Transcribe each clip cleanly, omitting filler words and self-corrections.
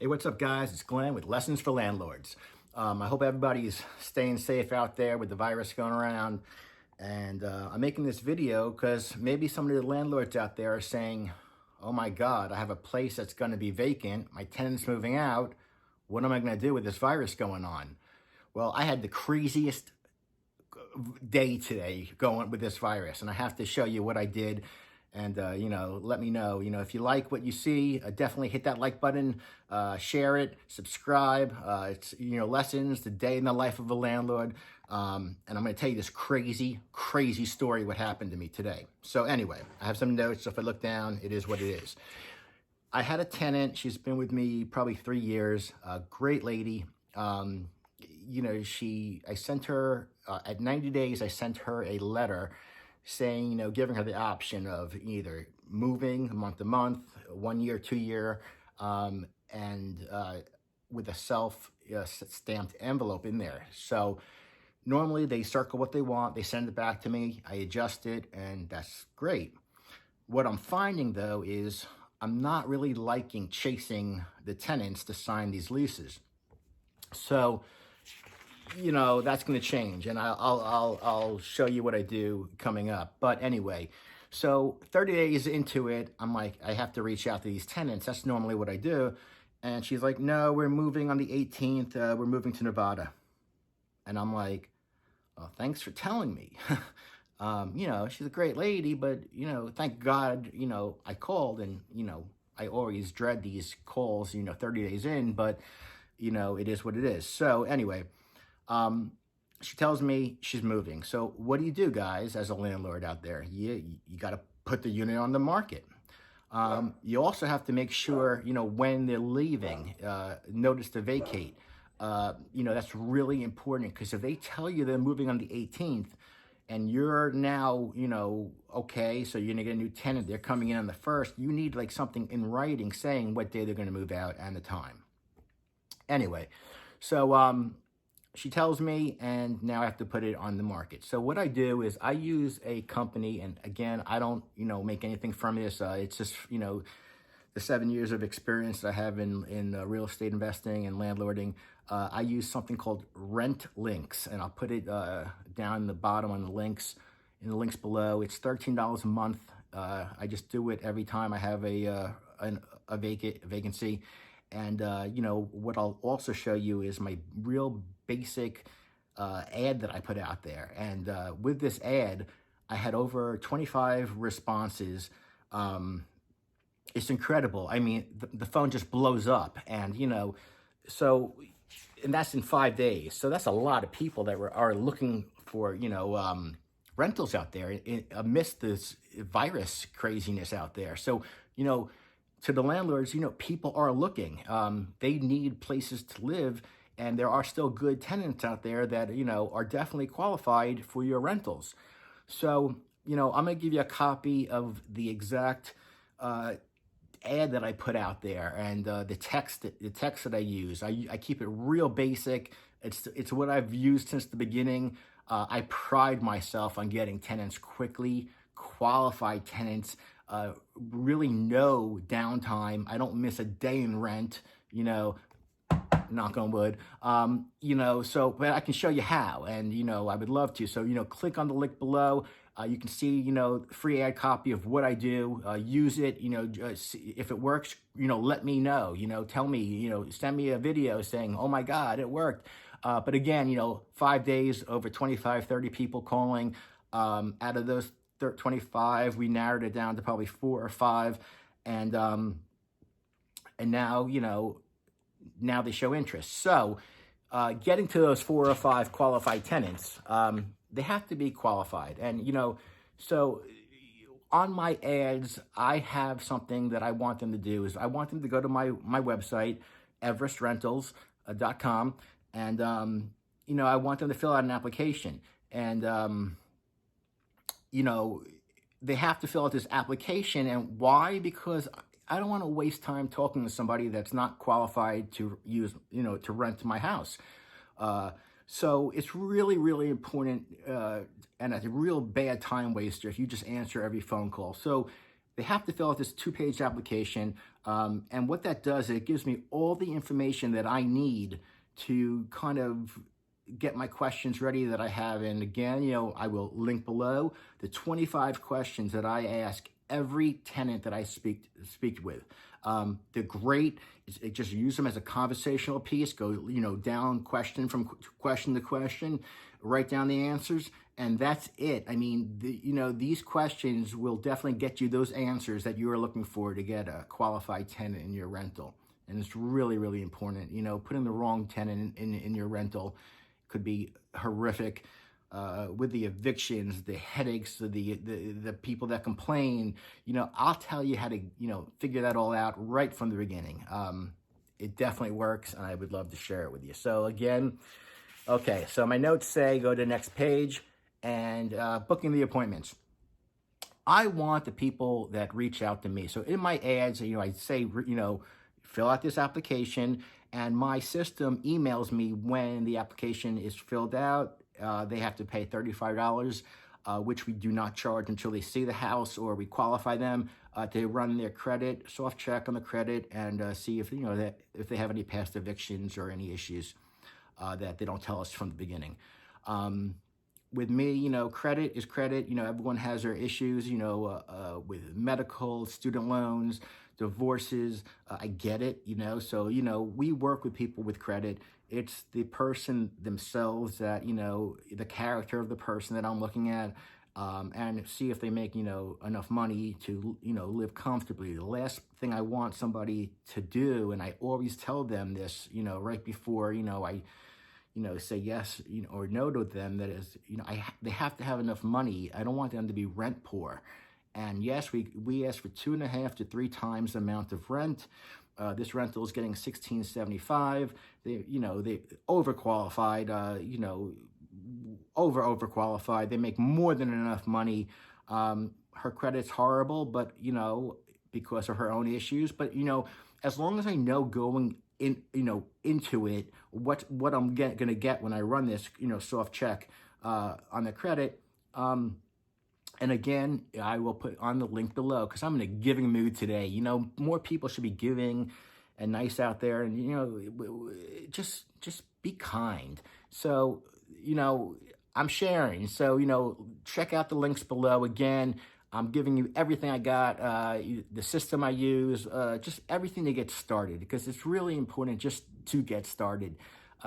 Hey, what's up, guys? It's Glenn with Lessons for Landlords. I hope everybody's staying safe out there with the virus going around. And I'm making this video because maybe some of the landlords out there are saying, oh my God, I have a place that's going to be vacant. My tenant's moving out. What am I going to do with this virus going on? Well, I had the craziest day today going with this virus, and I have to show you what I did. And, let me know, if you like what you see, definitely hit that like button, share it, subscribe. It's, lessons, the day in the life of a landlord. And I'm going to tell you this crazy, crazy story, what happened to me today. So anyway, I have some notes. So if I look down, it is what it is. I had a tenant. She's been with me probably 3 years. A great lady. I sent her, at 90 days, I sent her a letter saying, giving her the option of either moving month to month, 1 year, 2 year, and with a self-stamped envelope in there. So normally they circle what they want, they send it back to me, I adjust it, and that's great. What I'm finding, though, is I'm not really liking chasing the tenants to sign these leases. So that's going to change, and I'll show you what I do coming up. But anyway, so 30 days into it, I'm like, I have to reach out to these tenants. That's normally what I do. And she's like, no, we're moving on the 18th. We're moving to Nevada. And I'm like, oh, thanks for telling me. She's a great lady, but, thank God, I called, and, I always dread these calls, 30 days in, but, it is what it is. So anyway, she tells me she's moving. So what do you do, guys, as a landlord out there? You got to put the unit on the market. You also have to make sure, when they're leaving, notice to vacate. That's really important, because if they tell you they're moving on the 18th and you're now, okay, so you're going to get a new tenant, they're coming in on the 1st, you need like something in writing saying what day they're going to move out and the time. Anyway, so she tells me, and now I have to put it on the market. So what I do is I use a company, and again, I don't, make anything from this. It's just, the 7 years of experience that I have in real estate investing and landlording. I use something called Rent Links, and I'll put it down the bottom on the links, in the links below. It's $13 a month. I just do it every time I have a vacancy. And, what I'll also show you is my real basic ad that I put out there. And with this ad, I had over 25 responses. It's incredible. I mean, the phone just blows up. And, and that's in 5 days. So that's a lot of people that are looking for, rentals out there amidst this virus craziness out there. So, to the landlords, people are looking. They need places to live, and there are still good tenants out there that, are definitely qualified for your rentals. So, I'm going to give you a copy of the exact ad that I put out there, and the text that I use. I keep it real basic. It's what I've used since the beginning. I pride myself on getting tenants quickly, qualified tenants, really no downtime. I don't miss a day in rent, knock on wood. But I can show you how, and, I would love to. So, click on the link below. You can see, free ad copy of what I do. Use it, if it works, let me know, tell me, send me a video saying, oh my God, it worked. But again, 5 days, over 25, 30 people calling. Out of those 25, we narrowed it down to probably 4 or 5. And now, now they show interest. So getting to those 4 or 5 qualified tenants, they have to be qualified. And, so on my ads, I have something that I want them to do is I want them to go to my website, everestrentals.com. And, I want them to fill out an application. And, they have to fill out this application. And why? Because I don't want to waste time talking to somebody that's not qualified to use, to rent my house. So it's really, really important, and a real bad time waster if you just answer every phone call. So they have to fill out this 2-page application. And what that does, it gives me all the information that I need to kind of get my questions ready that I have. And again, I will link below the 25 questions that I ask every tenant that I speak with. They're great. Just use them as a conversational piece. Go, down question from question to question, write down the answers, and that's it. I mean, these questions will definitely get you those answers that you are looking for to get a qualified tenant in your rental. And it's really, really important. Putting the wrong tenant in your rental could be horrific. With the evictions, the headaches, the people that complain, I'll tell you how to, figure that all out right from the beginning. It definitely works, and I would love to share it with you. So again, okay, so my notes say go to the next page, and booking the appointments. I want the people that reach out to me. So in my ads, I say, fill out this application, and my system emails me when the application is filled out. They have to pay $35, which we do not charge until they see the house or we qualify them to run their credit, soft check on the credit, and see if if they have any past evictions or any issues that they don't tell us from the beginning. With me, credit is credit. Everyone has their issues, with medical, student loans, divorces. I get it, so, we work with people with credit. It's the person themselves that, the character of the person that I'm looking at, and see if they make, enough money to, live comfortably. The last thing I want somebody to do, and I always tell them this, right before, I say yes, or no to them, that is, they have to have enough money. I don't want them to be rent poor. And yes, we ask for 2.5 to 3 times the amount of rent. This rental is getting $16.75. They overqualified, overqualified. They make more than enough money. Her credit's horrible, but, because of her own issues. But, as long as I know going into it, what I'm going to get when I run this, soft check on the credit. And again, I will put on the link below because I'm in a giving mood today. More people should be giving and nice out there, and just be kind. So I'm sharing. So check out the links below. Again, I'm giving you everything I got, the system I use, just everything to get started, because it's really important just to get started.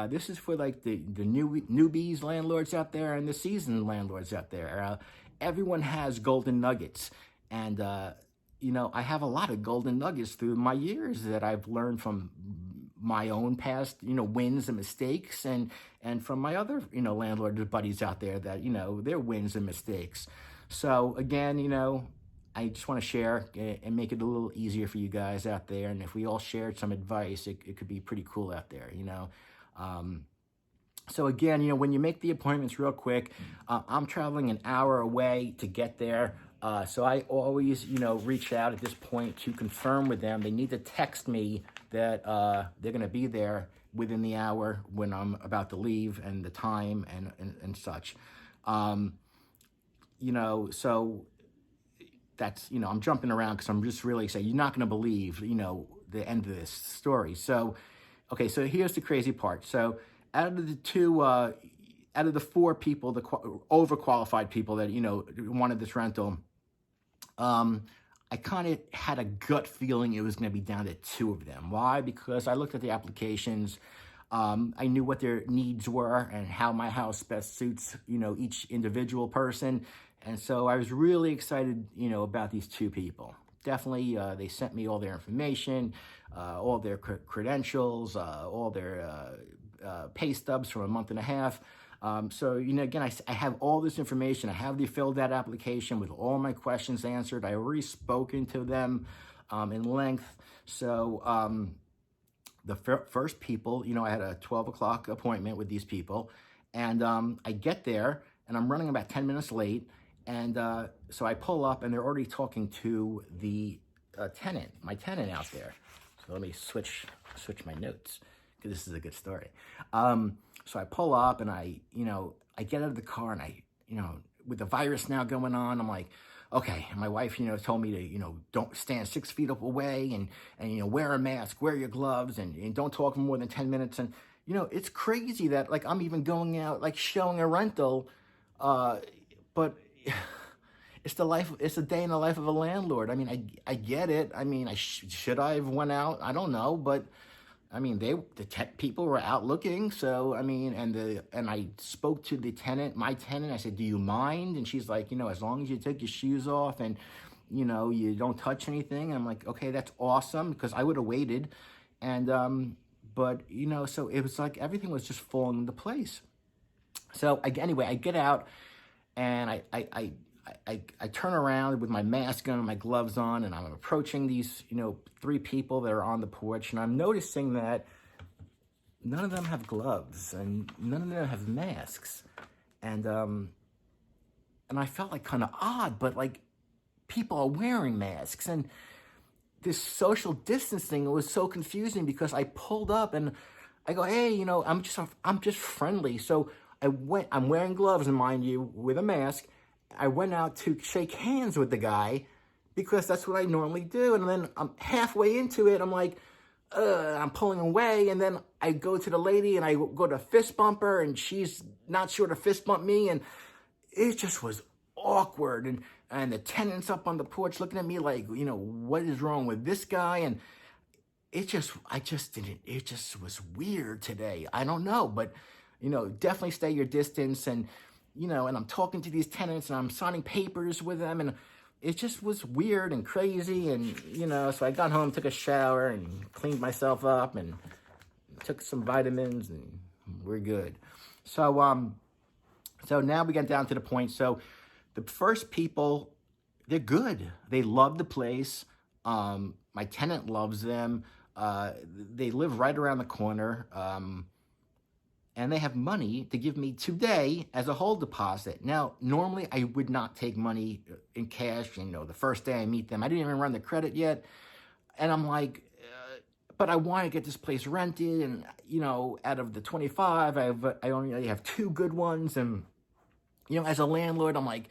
This is for like the newbies landlords out there and the seasoned landlords out there. Everyone has golden nuggets, and I have a lot of golden nuggets through my years that I've learned from my own past, wins and mistakes, and from my other, landlord buddies out there that, their wins and mistakes. So again, I just want to share and make it a little easier for you guys out there. And if we all shared some advice, it could be pretty cool out there, So again, when you make the appointments real quick, I'm traveling an hour away to get there. So I always, reach out at this point to confirm with them. They need to text me that they're going to be there within the hour when I'm about to leave, and the time and such. So that's, I'm jumping around because I'm just really saying, you're not going to believe, the end of this story. So, okay, so here's the crazy part. So out of the 4 people, the overqualified people that, wanted this rental, I kind of had a gut feeling it was going to be down to 2 of them. Why? Because I looked at the applications. I knew what their needs were and how my house best suits, each individual person. And so I was really excited, about these 2 people. Definitely, they sent me all their information, all their credentials, all their pay stubs from a month and a half. So, again, I have all this information. I have the filled out application with all my questions answered. I already spoken to them in length. So the first people, I had a 12 o'clock appointment with these people. And I get there, and I'm running about 10 minutes late. And so I pull up, and they're already talking to the tenant, my tenant out there. So let me switch my notes, because this is a good story. So I pull up, and I get out of the car, and I, with the virus now going on, I'm like, okay, and my wife, told me to, don't stand 6 feet up away, and wear a mask, wear your gloves, and don't talk for more than 10 minutes. And, it's crazy that, like, I'm even going out, like, showing a rental, uh, but it's a day in the life of a landlord. I mean, I get it. I mean, should I have went out? I don't know, but I mean, the tech people were out looking. So I mean, and I spoke to my tenant. I said, "Do you mind?" And she's like, as long as you take your shoes off and you don't touch anything. And I'm like, okay, that's awesome, because I would have waited. And but so it was like everything was just falling into place. So anyway, I get out, and I turn around with my mask on and my gloves on, and I'm approaching these, three people that are on the porch, and I'm noticing that none of them have gloves and none of them have masks. And I felt like kind of odd, but like people are wearing masks, and this social distancing was so confusing, because I pulled up and I go, hey, I'm just friendly. So I'm wearing gloves, and mind you, with a mask. I went out to shake hands with the guy, because that's what I normally do. And then I'm halfway into it. I'm like, I'm pulling away. And then I go to the lady and I go to fist bump her, and she's not sure to fist bump me. And it just was awkward. And the tenants up on the porch looking at me like, what is wrong with this guy? And it just was weird today. I don't know, but, definitely stay your distance. And I'm talking to these tenants, and I'm signing papers with them, and it just was weird and crazy. And, so I got home, took a shower, and cleaned myself up, and took some vitamins, and we're good. So now we get down to the point. So the first people, they're good. They love the place. My tenant loves them. They live right around the corner. And they have money to give me today as a hold deposit. Now, normally I would not take money in cash. The first day I meet them, I didn't even run the credit yet. And I'm like, but I want to get this place rented. And, out of the 25, I only have 2 good ones. And, as a landlord, I'm like,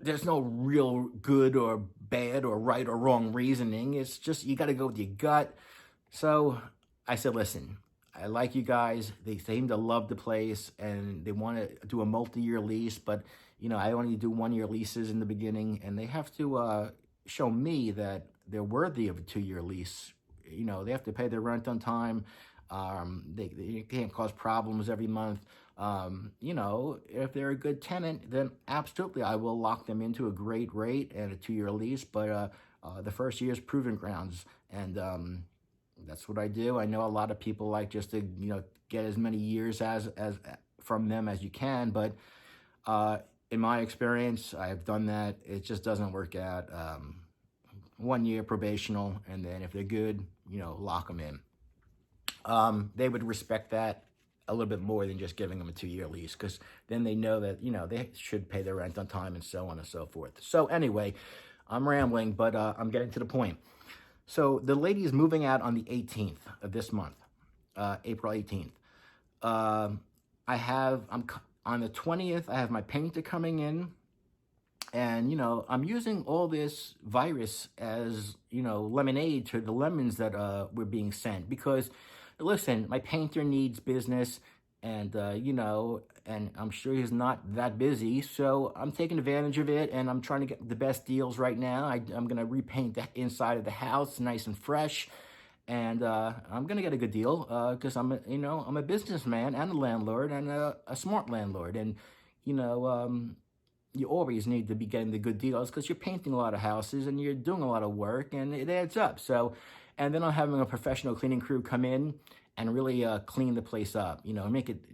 there's no real good or bad or right or wrong reasoning. It's just, you got to go with your gut. So I said, listen, I like you guys. They seem to love the place, and they want to do a multi-year lease, but, I only do 1-year leases in the beginning, and they have to show me that they're worthy of a 2-year lease. They have to pay their rent on time. They can't cause problems every month. If they're a good tenant, then absolutely I will lock them into a great rate and a 2-year lease, but the first year is proving grounds. And that's what I do. I know a lot of people like just to, get as many years as from them as you can. But in my experience, I've done that. It just doesn't work out. 1 year probational, and then if they're good, lock them in. They would respect that a little bit more than just giving them a 2-year lease, because then they know that, they should pay their rent on time, and so on and so forth. So anyway, I'm rambling, but I'm getting to the point. So the lady is moving out on the 18th of this month, April 18th. I'm on the 20th, I have my painter coming in, and, I'm using all this virus as, lemonade to the lemons that were being sent, because, listen, my painter needs business, and, and I'm sure he's not that busy, so I'm taking advantage of it, and I'm trying to get the best deals right now. I'm going to repaint the inside of the house nice and fresh, and I'm going to get a good deal, because I'm a businessman and a landlord, and a smart landlord, and, you always need to be getting the good deals, because you're painting a lot of houses, and you're doing a lot of work, and it adds up. So, and then I'm having a professional cleaning crew come in and really clean the place up, make it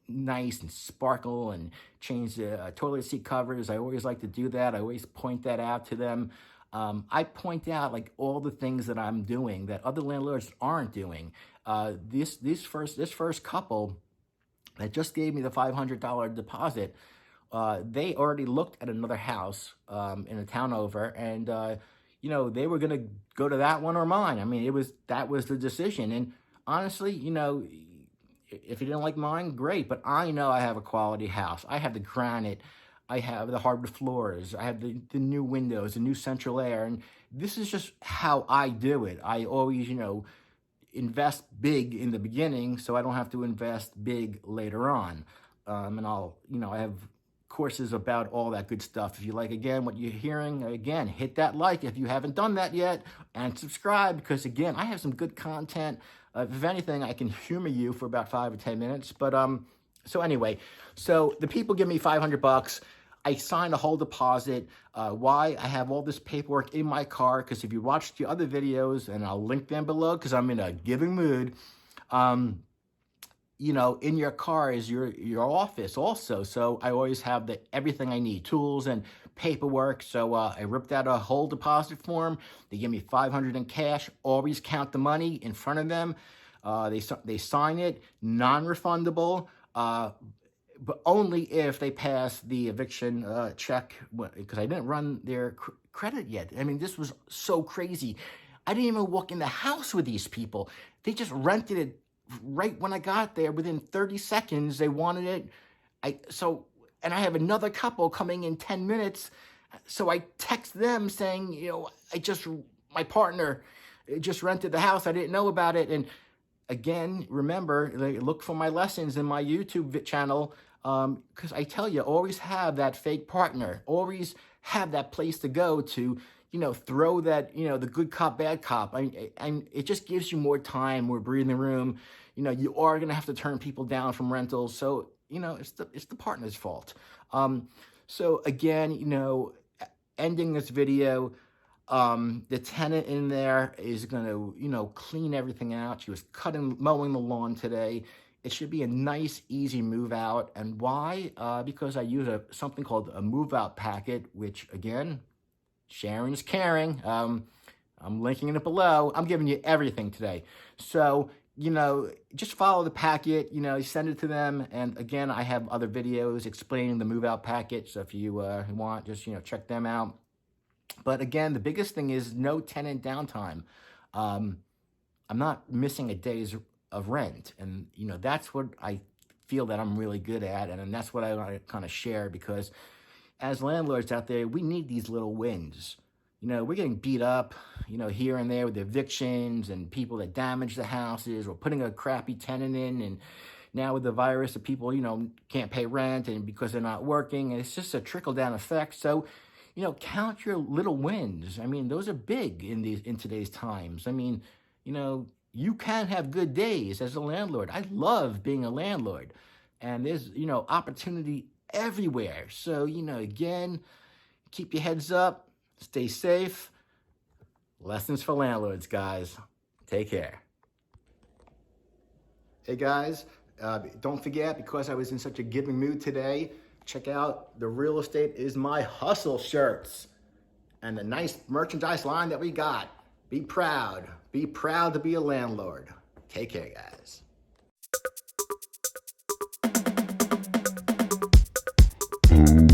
nice and sparkle, and change the toilet seat covers. I always like to do that. I always point that out to them. I point out like all the things that I'm doing that other landlords aren't doing. This first couple that just gave me the $500 deposit, they already looked at another house in a town over, and they were gonna go to that one or mine. I mean, that was the decision. And honestly, if you didn't like mine, great. But I know I have a quality house. I have the granite. I have the hardwood floors. I have the new windows, the new central air. And this is just how I do it. I always, invest big in the beginning so I don't have to invest big later on. And I have courses about all that good stuff. If you like, again, what you're hearing, again, hit that like if you haven't done that yet, and subscribe, because again, I have some good content. If anything, I can humor you for about 5 or 10 minutes. But so anyway, so the people give me $500. I signed a whole deposit. Why? I have all this paperwork in my car, because if you watched the other videos, and I'll link them below because I'm in a giving mood, in your car is your office also. So I always have everything I need, tools and paperwork. So I ripped out a whole deposit form. They give me $500 in cash. Always count the money in front of them. They sign it, non-refundable, but only if they pass the eviction check, because I didn't run their credit yet. I mean, this was so crazy. I didn't even walk in the house with these people. They just rented it right when I got there. Within 30 seconds, they wanted it. And I have another couple coming in 10 minutes. So I text them saying, my partner just rented the house. I didn't know about it. And again, remember, look for my lessons in my YouTube channel, because I tell you, always have that fake partner. Always have that place to go to, throw that, the good cop, bad cop. And it just gives you more time, more breathing room. You are going to have to turn people down from rentals. So, it's the partner's fault. So again, ending this video, the tenant in there is going to, clean everything out. She was mowing the lawn today. It should be a nice, easy move out. And why? Because I use something called a move out packet, which again, Sharon's caring. I'm linking it below. I'm giving you everything today. So, just follow the packet, send it to them. And again, I have other videos explaining the move out packet. So if you want, just, check them out. But again, the biggest thing is no tenant downtime. I'm not missing a day's of rent. And, that's what I feel that I'm really good at. And that's what I want to kind of share, because as landlords out there, we need these little wins. We're getting beat up, here and there with evictions and people that damage the houses, or putting a crappy tenant in. And now with the virus, the people, can't pay rent, and because they're not working, and it's just a trickle-down effect. So, count your little wins. I mean, those are big in today's times. I mean, you can have good days as a landlord. I love being a landlord, and there's, opportunity everywhere. So, again, keep your heads up, stay safe. Lessons for landlords, guys. Take care. Hey, guys, don't forget, because I was in such a giving mood today, check out the Real Estate Is My Hustle shirts and the nice merchandise line that we got. Be proud. Be proud to be a landlord. Take care, guys. Ooh.